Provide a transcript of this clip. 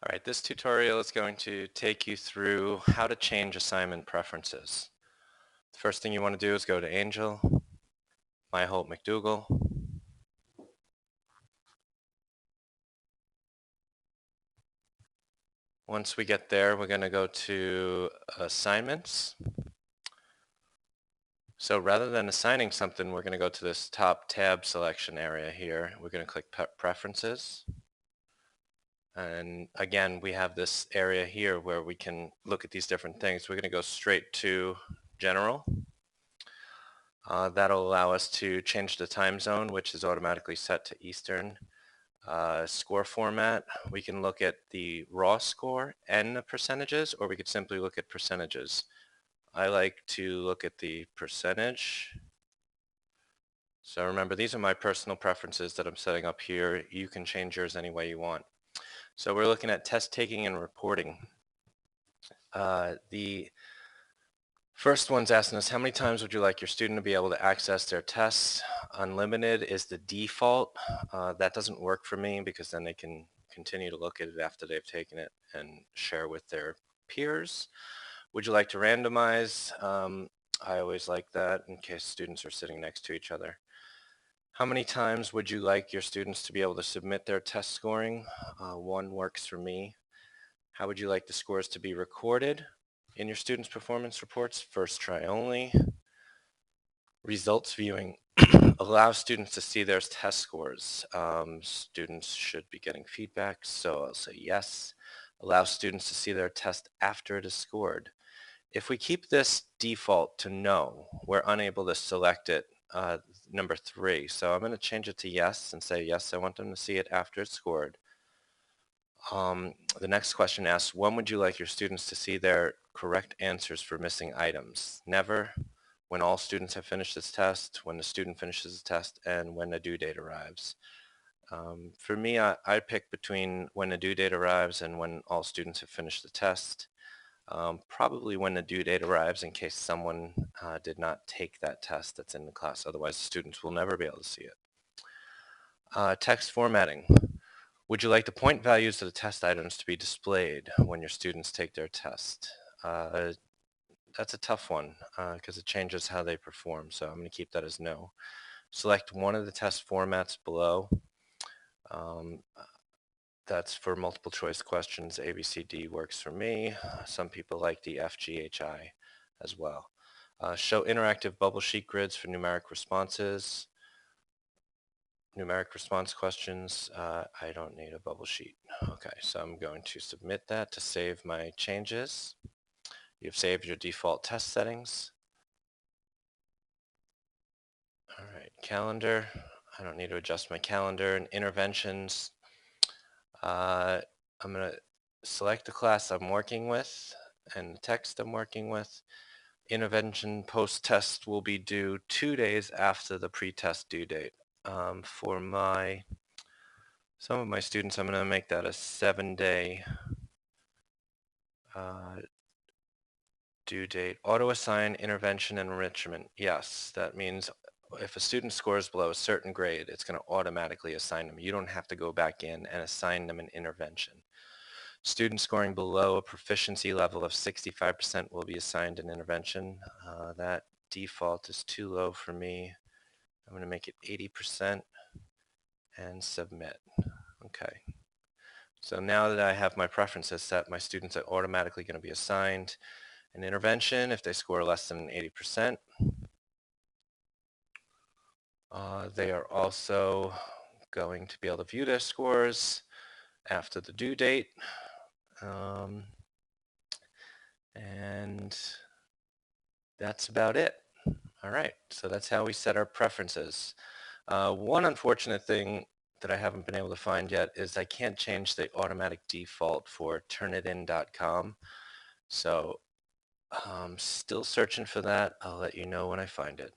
All right, this tutorial is going to take you through how to change assignment preferences. The first thing you want to do is go to Angel, My Hope McDougall. Once we get there, we're going to go to Assignments. So rather than assigning something, we're going to go to this top tab selection area here. We're going to click Preferences. And again, we have this area here where we can look at these different things. We're going to go straight to General. That'll allow us to change the time zone, which is automatically set to Eastern. Score format, we can look at the raw score and the percentages, or we could simply look at percentages. I like to look at the percentage. So remember, these are my personal preferences that I'm setting up here. You can change yours any way you want. So we're looking at test taking and reporting. The first one's asking us, how many times would you like your student to be able to access their tests? Unlimited is the default. That doesn't work for me because then they can continue to look at it after they've taken it and share with their peers. Would you like to randomize? I always like that in case students are sitting next to each other. How many times would you like your students to be able to submit their test scoring? One works for me. How would you like the scores to be recorded in your students' performance reports? First try only. Results viewing allows students to see their test scores. Students should be getting feedback, so I'll say yes. Allow students to see their test after it is scored. If we keep this default to no, we're unable to select it, number 3. So I'm going to change it to yes and say yes, I want them to see it after it's scored. The next question asks, when would you like your students to see their correct answers for missing items? Never, when all students have finished this test, when the student finishes the test, and when the due date arrives. For me, I pick between when the due date arrives and when all students have finished the test. Probably when the due date arrives in case someone did not take that test that's in the class. Otherwise, the students will never be able to see it. Text formatting. Would you like the point values of the test items to be displayed when your students take their test? That's a tough one because it changes how they perform, so I'm going to keep that as no. Select one of the test formats below. That's for multiple choice questions. A, B, C, D works for me. Some people like the F, G, H, I as well. Show interactive bubble sheet grids for numeric responses. Numeric response questions, I don't need a bubble sheet. Okay, so I'm going to submit that to save my changes. You've saved your default test settings. All right, calendar. I don't need to adjust my calendar. And interventions, I'm going to select the class I'm working with and the text I'm working with. Intervention post-test will be due 2 days after the pre-test due date. For some of my students, I'm going to make that a 7-day due date. Auto-assign intervention and enrichment. Yes, that means if a student scores below a certain grade, it's going to automatically assign them. You don't have to go back in and assign them an intervention. Students scoring below a proficiency level of 65% will be assigned an intervention. That default is too low for me. I'm going to make it 80% and submit. Okay. So now that I have my preferences set, my students are automatically going to be assigned an intervention if they score less than 80%. They are also going to be able to view their scores after the due date. And that's about it. All right, so that's how we set our preferences. One unfortunate thing that I haven't been able to find yet is I can't change the automatic default for turnitin.com. So I'm still searching for that. I'll let you know when I find it.